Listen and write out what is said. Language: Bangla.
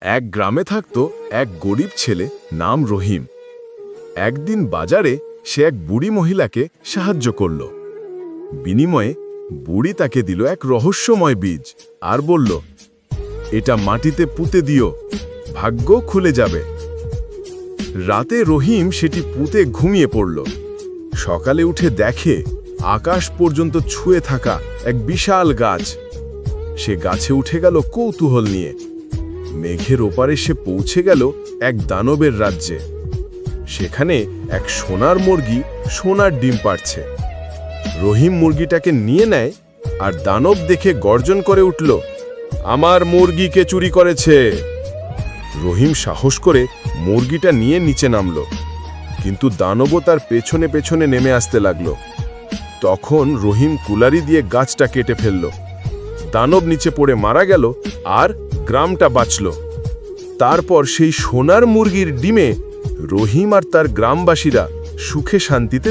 এক গ্রামে থাকত এক গরিব ছেলে, নাম রহিম। একদিন বাজারে সে এক বুড়ি মহিলাকে সাহায্য করল। বিনিময়ে বুড়ি তাকে দিল এক রহস্যময় বীজ আর বলল, এটা মাটিতে পুঁতে দিও, ভাগ্য খুলে যাবে। রাতে রহিম সেটি পুঁতে ঘুমিয়ে পড়ল। সকালে উঠে দেখে আকাশ পর্যন্ত ছুঁয়ে থাকা এক বিশাল গাছ। সে গাছে উঠে গেল কৌতূহল নিয়ে। মেঘের ওপারে সে পৌঁছে গেল এক দানবের রাজ্যে। সেখানে এক সোনার মুরগি সোনার ডিম পাড়ছে। রহিম মুরগিটাকে নিয়ে নেয় আর দানব দেখে গর্জন করে উঠল, আমার মুরগিকে চুরি করেছে। রহিম সাহস করে মুরগিটা নিয়ে নিচে নামল, কিন্তু দানবও তার পেছনে পেছনে নেমে আসতে লাগল। তখন রহিম কুলারি দিয়ে গাছটা কেটে ফেলল। দানব নিচে পড়ে মারা গেল আর গ্রামটা বাঁচল। তারপর সেই সোনার মুরগির ডিমে রহিম আর তার গ্রামবাসীরা সুখে শান্তিতে